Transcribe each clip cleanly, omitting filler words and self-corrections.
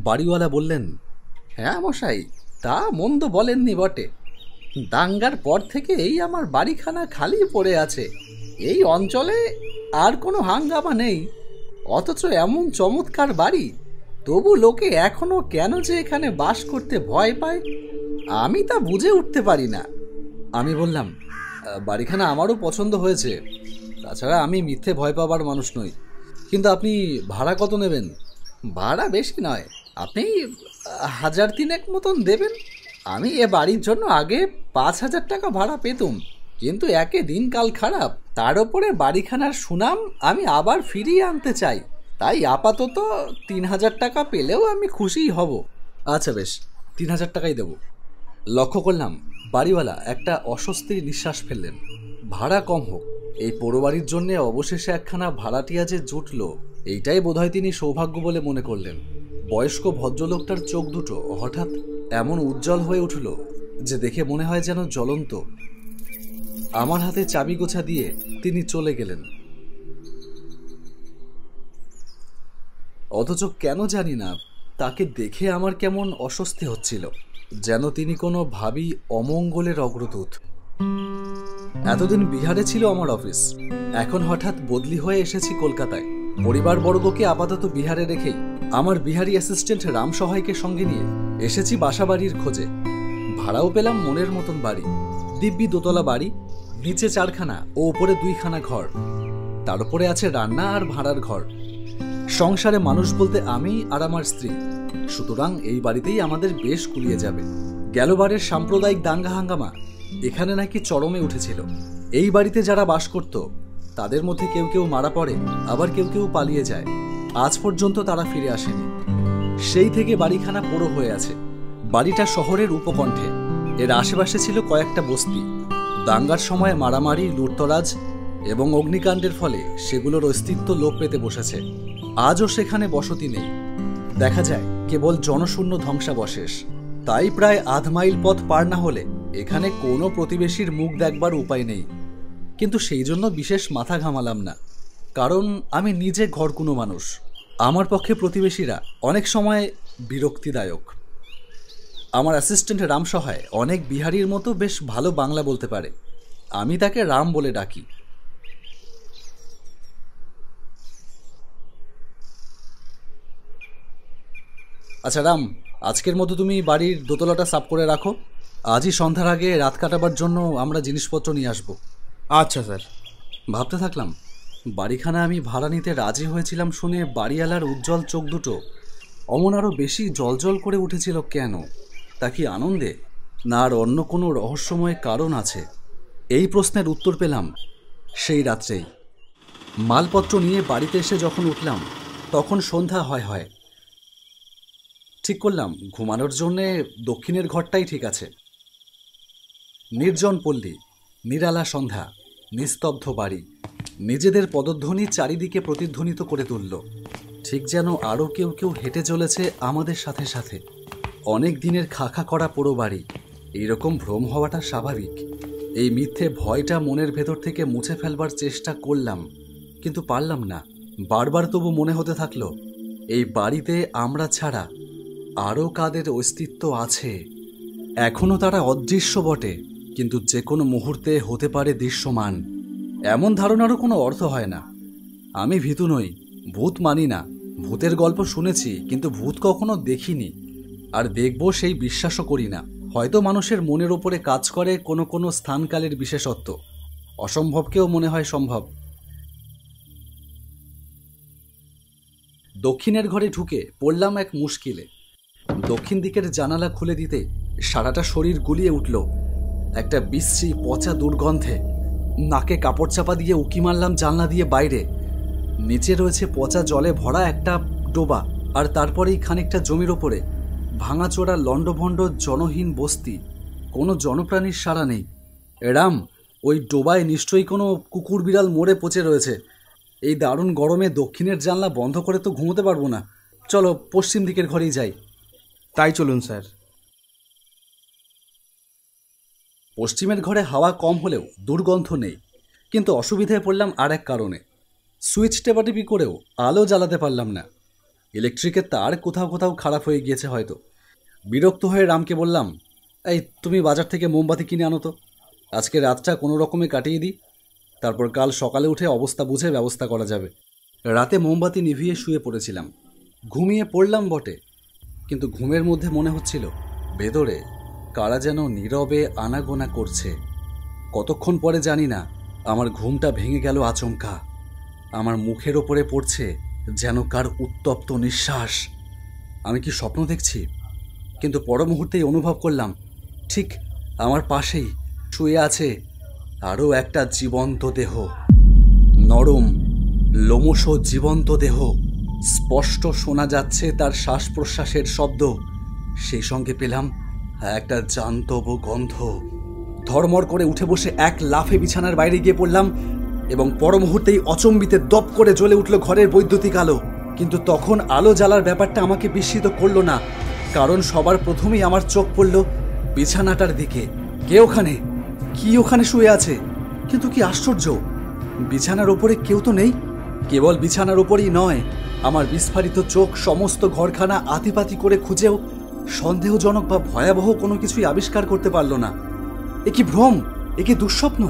বাড়িওয়ালা বললেন, হ্যাঁ মশাই, তা মন্দ বলেননি বটে। দাঙ্গার পর থেকে এই আমার বাড়িখানা খালি পড়ে আছে। এই অঞ্চলে আর কোনো হাঙ্গামা নেই, অথচ এমন চমৎকার বাড়ি, তবু লোকে এখনো কেন যে এখানে বাস করতে ভয় পায়, আমি তা বুঝে উঠতে পারি না। আমি বললাম, বাড়িখানা আমারও পছন্দ হয়েছে, তাছাড়া আমি মিথ্যে ভয় পাবার মানুষ নই। কিন্তু আপনি ভাড়া কত নেবেন? ভাড়া বেশি নয়, আপনি 1,000 মতন দেবেন। আমি এ বাড়ির জন্য আগে 5,000 টাকা ভাড়া পেতুম, কিন্তু একে দিনকাল খারাপ, তার ওপরে বাড়িখানার সুনাম আমি আবার ফিরিয়ে আনতে চাই। তাই আপাতত 3,000 টাকা পেলেও আমি খুশিই হব। আচ্ছা বেশ, 3,000 টাকাই দেব। লক্ষ্য করলাম বাড়িওয়ালা একটা অস্বস্তির নিঃশ্বাস ফেললেন। ভাড়া কম হোক, এই পোড়ো বাড়ির জন্যে অবশেষে একখানা ভাড়াটিয়া যে জুটল, এইটাই বোধহয় তিনি সৌভাগ্য বলে মনে করলেন। বয়স্ক ভদ্রলোকটার চোখ দুটো হঠাৎ এমন উজ্জ্বল হয়ে উঠল যে দেখে মনে হয় যেন জ্বলন্ত। আমার হাতে চাবি গোছা দিয়ে তিনি চলে গেলেন। অথচ কেন জানি না, তাকে দেখে আমার কেমন অস্বস্তি হচ্ছিল, যেন তিনি কোনো ভাবী অমঙ্গলের অগ্রদূত। এতদিন বিহারে ছিল আমার অফিস, এখন হঠাৎ বদলি হয়ে এসেছি কলকাতায়। পরিবারবর্গকে আপাতত বিহারে রেখেই আমার বিহারি অ্যাসিস্ট্যান্ট রাম সহায়কে সঙ্গে নিয়ে এসেছি বাসাবাড়ির খোঁজে। ভাড়াও পেলাম মনের মতন বাড়ি, দিব্যি দোতলা বাড়ি, নিচে 4খানা ও উপরে 2খানা ঘর, তার উপরে আছে রান্না আর ভাড়ার ঘর। সংসারে মানুষ বলতে আমি আর আমার স্ত্রী, সুতরাং এই বাড়িতেই আমাদের বেশ কুলিয়ে যাবে। গেলবারের সাম্প্রদায়িক দাঙ্গা হাঙ্গামা এখানে নাকি চরমে উঠেছিল। এই বাড়িতে যারা বাস করত তাদের মধ্যে কেউ কেউ মারা পড়ে, আবার কেউ কেউ পালিয়ে যায়। আজ পর্যন্ত তারা ফিরে আসেনি। সেই থেকে বাড়িখানা পোড়ো হয়ে আছে। বাড়িটা শহরের উপকণ্ঠে, এর আশেপাশে ছিল কয়েকটা বস্তি। দাঙ্গার সময় মারামারি, লুটতরাজ এবং অগ্নিকাণ্ডের ফলে সেগুলোর অস্তিত্ব লোপ পেতে বসেছে। আজও সেখানে বসতি নেই, দেখা যায় কেবল জনশূন্য ধ্বংসাবশেষ। তাই প্রায় 1/2 মাইল পথ পার না হলে এখানে কোনো প্রতিবেশীর মুখ দেখবার উপায় নেই। কিন্তু সেই জন্য বিশেষ মাথা ঘামালাম না, কারণ আমি নিজে ঘরকুনো মানুষ। আমার পক্ষে প্রতিবেশীরা অনেক সময় বিরক্তিদায়ক। আমার অ্যাসিস্ট্যান্ট রাম সহায় অনেক বিহারির মতো বেশ ভালো বাংলা বলতে পারে, আমি তাকে রাম বলে ডাকি। আচ্ছা রাম, আজকের মতো তুমি বাড়ির দোতলাটা সাফ করে রাখো। আজই সন্ধ্যার আগে রাত কাটাবার জন্য আমরা জিনিসপত্র নিয়ে আসবো। আচ্ছা স্যার। ভাবতে থাকলাম, বাড়িখানা আমি ভাড়া নিতে রাজি হয়েছিলাম শুনে বাড়িওয়ালার উজ্জ্বল চোখ দুটো অমন আরও বেশি জলজল করে উঠেছিল কেন? তা কি আনন্দে, না আর অন্য কোনো রহস্যময় কারণ আছে? এই প্রশ্নের উত্তর পেলাম সেই রাত্রেই। মালপত্র নিয়ে বাড়িতে এসে যখন উঠলাম তখন সন্ধ্যা হয় হয়। ঠিক করলাম ঘুমানোর জন্যে দক্ষিণের ঘরটাই ঠিক আছে। নির্জন পল্লী, নিরালা সন্ধ্যা, নিস্তব্ধ বাড়ি, নিজেদের পদধ্বনি চারিদিকে প্রতিধ্বনিত করে তুলল, ঠিক যেন আরও কেউ কেউ হেঁটে চলেছে আমাদের সাথে সাথে। অনেক দিনের খাখা করা পোড়ো বাড়ি, এইরকম ভ্রম হওয়াটা স্বাভাবিক। এই মিথ্যে ভয়টা মনের ভেতর থেকে মুছে ফেলবার চেষ্টা করলাম, কিন্তু পারলাম না। বারবার তবু মনে হতে থাকলো, এই বাড়িতে আমরা ছাড়া আরও কাদের অস্তিত্ব আছে। এখনও তারা অদৃশ্য বটে, কিন্তু যে কোনো মুহূর্তে হতে পারে দৃশ্যমান। এমন ধারণারও কোনো অর্থ হয় না। আমি ভীতু নই, ভূত মানি না। ভূতের গল্প শুনেছি, কিন্তু ভূত কখনো দেখিনি, আর দেখব সেই বিশ্বাসও করি না। হয়তো মানুষের মনের ওপরে কাজ করে কোনো কোনো স্থানকালের বিশেষত্ব, অসম্ভবকেও মনে হয় সম্ভব। দক্ষিণের ঘরে ঢুকে পড়লাম এক মুশকিলে। দক্ষিণ দিকের জানালা খুলে দিতে সারাটা শরীর গুলিয়ে উঠল একটা বিশ্রী পচা দুর্গন্ধে। নাকে কাপড় চাপা দিয়ে উকি মারলাম জানলা দিয়ে বাইরে। নিচে রয়েছে পচা জলে ভরা একটা ডোবা, আর তারপরেই খানিকটা জমির ওপরে ভাঙাচোরা লণ্ডভণ্ড জনহীন বস্তি। কোনো জনপ্রাণীর সাড়া নেই। রাম, ওই ডোবায় নিশ্চয়ই কোনো কুকুর বিড়াল মরে পচে রয়েছে। এই দারুণ গরমে দক্ষিণের জানলা বন্ধ করে তো ঘুমোতে পারবো না। চলো পশ্চিম দিকের ঘরেই যাই। তাই চলুন স্যার। পশ্চিমের ঘরে হাওয়া কম হলেও দুর্গন্ধ নেই, কিন্তু অসুবিধায় পড়লাম আর এক কারণে। সুইচ টেপাটেপি করেও আলো জ্বালাতে পারলাম না। ইলেকট্রিকের তার কোথাও কোথাও খারাপ হয়ে গিয়েছে হয়তো। বিরক্ত হয়ে রামকে বললাম, এই তুমি বাজার থেকে মোমবাতি কিনে আনো তো, আজকে রাতটা কোনো রকমে কাটিয়ে দিই, তারপর কাল সকালে উঠে অবস্থা বুঝে ব্যবস্থা করা যাবে। রাতে মোমবাতি নিভিয়ে শুয়ে পড়েছিলাম। ঘুমিয়ে পড়লাম বটে, কিন্তু ঘুমের মধ্যে মনে হচ্ছিল ভেতরে কারা যেন নীরবে আনাগোনা করছে। কতক্ষণ পরে জানি না, আমার ঘুমটা ভেঙে গেল আচমকা। আমার মুখের ওপরে পড়ছে যেন কার উত্তপ্ত নিঃশ্বাস। আমি কি স্বপ্ন দেখছি? কিন্তু পর মুহূর্তেই অনুভব করলাম ঠিক আমার পাশেই শুয়ে আছে আরও একটা জীবন্ত দেহ। নরম লোমশ জীবন্ত দেহ, স্পষ্ট শোনা যাচ্ছে তার শ্বাস প্রশ্বাসের শব্দ, সেই সঙ্গে পেলাম একটা জান্তব গন্ধ। ধর্মর করে উঠে বসে এক লাফে বিছানার বাইরে গিয়ে পড়লাম এবং পর মুহূর্তেই অচম্বিতে দপ করে জ্বলে উঠল ঘরের বৈদ্যুতিক আলো। কিন্তু তখন আলো জ্বালার ব্যাপারটা আমাকে বিস্মিত করলো না, কারণ সবার প্রথমেই আমার চোখ পড়ল বিছানাটার দিকে। কে ওখানে? কি ওখানে শুয়ে আছে? কিন্তু কি আশ্চর্য, বিছানার ওপরে কেউ তো নেই। কেবল বিছানার ওপরেই নয়, আমার বিস্ফারিত চোখ সমস্ত ঘরখানা আতিপাতি করে খুঁজেও সন্দেহজনক বা ভয়াবহ কোনো কিছুই আবিষ্কার করতে পারল না। এ কি ভ্রম, এ কি দুঃস্বপ্ন?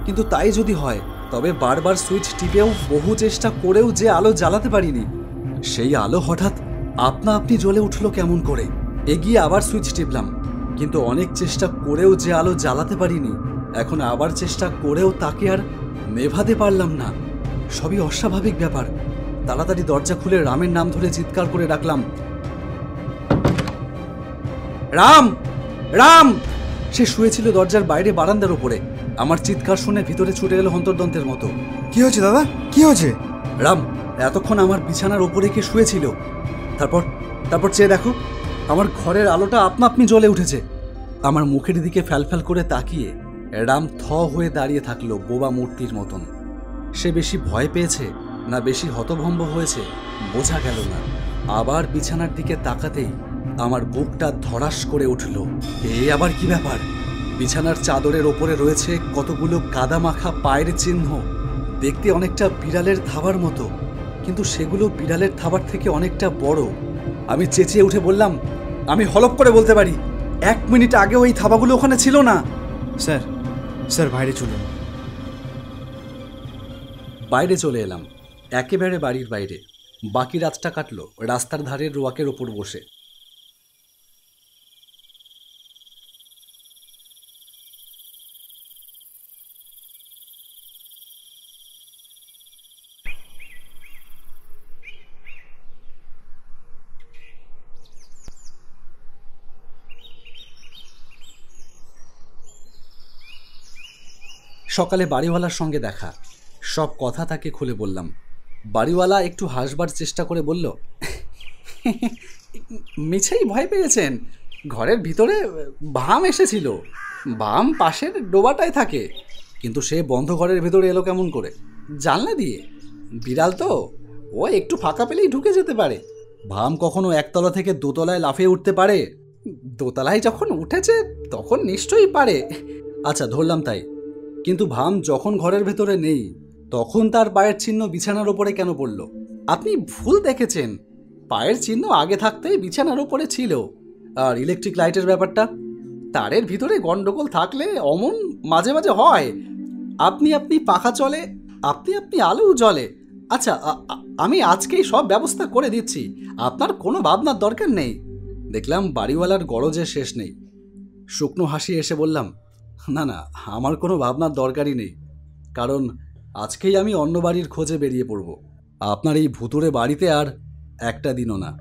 কিন্তু তাই যদি হয়, তবে বারবার সুইচ টিপেও বহু চেষ্টা করেও যে আলো জ্বালাতে পারিনি, সেই আলো হঠাৎ আপনা আপনি জ্বলে উঠল কেমন করে। এগিয়ে আবার সুইচ টিপলাম, কিন্তু অনেক চেষ্টা করেও যে আলো জ্বালাতে পারিনি, এখন আবার চেষ্টা করেও তাকে আর নেভাতে পারলাম না। সবই অস্বাভাবিক ব্যাপার। তাড়াতাড়ি দরজা খুলে রামের নাম ধরে চিৎকার করে ডাকলাম, রাম, রাম! সে শুয়েছিল দরজার বাইরে বারান্দার উপরে। আমার চিৎকার শুনে ভিতরে ছুটে গেল হন্তদন্তের মতো। কি হয়েছে দাদা, কি হয়েছে? রাম এতক্ষণ আমার বিছানার ওপরে কে শুয়েছিল, তারপর চেয়ে দেখো, আমার ঘরের আলোটা আপনা আপনি জ্বলে উঠেছে। আমার মুখের দিকে ফ্যালফ্যাল করে তাকিয়ে রাম থ হয়ে দাঁড়িয়ে থাকলো বোবা মূর্তির মতন। সে বেশি ভয় পেয়েছে না বেশি হতভম্ব হয়েছে বোঝা গেল না। আবার বিছানার দিকে তাকাতেই আমার বুকটা ধড়াস করে উঠল। এ আবার কি ব্যাপার? বিছানার চাদরের ওপরে রয়েছে কতগুলো কাদা মাখা পায়ের চিহ্ন, দেখতে অনেকটা বিড়ালের থাবার মতো, কিন্তু সেগুলো বিড়ালের থাবার থেকে অনেকটা বড়। আমি চেঁচিয়ে উঠে বললাম, আমি হলপ করে বলতে পারি 1 মিনিট আগে ওই থাবাগুলো ওখানে ছিল না। স্যার, স্যার বাইরে চলুন। বাইরে চলে এলাম, একেবারে বাড়ির বাইরে। বাকি রাতটা কাটলো রাস্তার ধারের রোয়াকের ওপর বসে। সকালে বাড়িওয়ালার সঙ্গে দেখা, সব কথা তাকে খুলে বললাম। বাড়িওয়ালা একটু হাসবার চেষ্টা করে বলল, মিছেই ভয় পেয়েছেন, ঘরের ভিতরে বাম এসেছিল। বাম পাশের ডোবাটায় থাকে, কিন্তু সে বন্ধ ঘরের ভেতরে এলো কেমন করে? জানলা দিয়ে। বিড়াল তো, ও একটু ফাঁকা পেলেই ঢুকে যেতে পারে। ভাম কখনো একতলা থেকে দোতলায় লাফিয়ে উঠতে পারে? দোতলায় যখন উঠেছে তখন নিশ্চয়ই পারে। আচ্ছা ধরলাম তাই, কিন্তু ভাম যখন ঘরের ভেতরে নেই তখন তার পায়ের চিহ্ন বিছানার ওপরে কেন পড়ল? আপনি ভুল দেখেছেন, পায়ের চিহ্ন আগে থাকতেই বিছানার ওপরে ছিল। আর ইলেকট্রিক লাইটের ব্যাপারটা, তারের ভিতরে গন্ডগোল থাকলে অমন মাঝে মাঝে হয়। আপনি আপনি পাখা চলে, আপনি আপনি আলো জ্বলে। আচ্ছা আমি আজকেই সব ব্যবস্থা করে দিচ্ছি, আপনার কোনো ভাবনার দরকার নেই। দেখলাম বাড়িওয়ালার গরজের শেষ নেই। শুকনো হাসি এসে বললাম, না না, আমার কোনো ভাবনার দরকারই নেই, কারণ আজকেই আমি অন্য বাড়ির খোঁজে বেরিয়ে পড়ব। আপনার এই ভুতুড়ে বাড়িতে আর একটা দিনও না।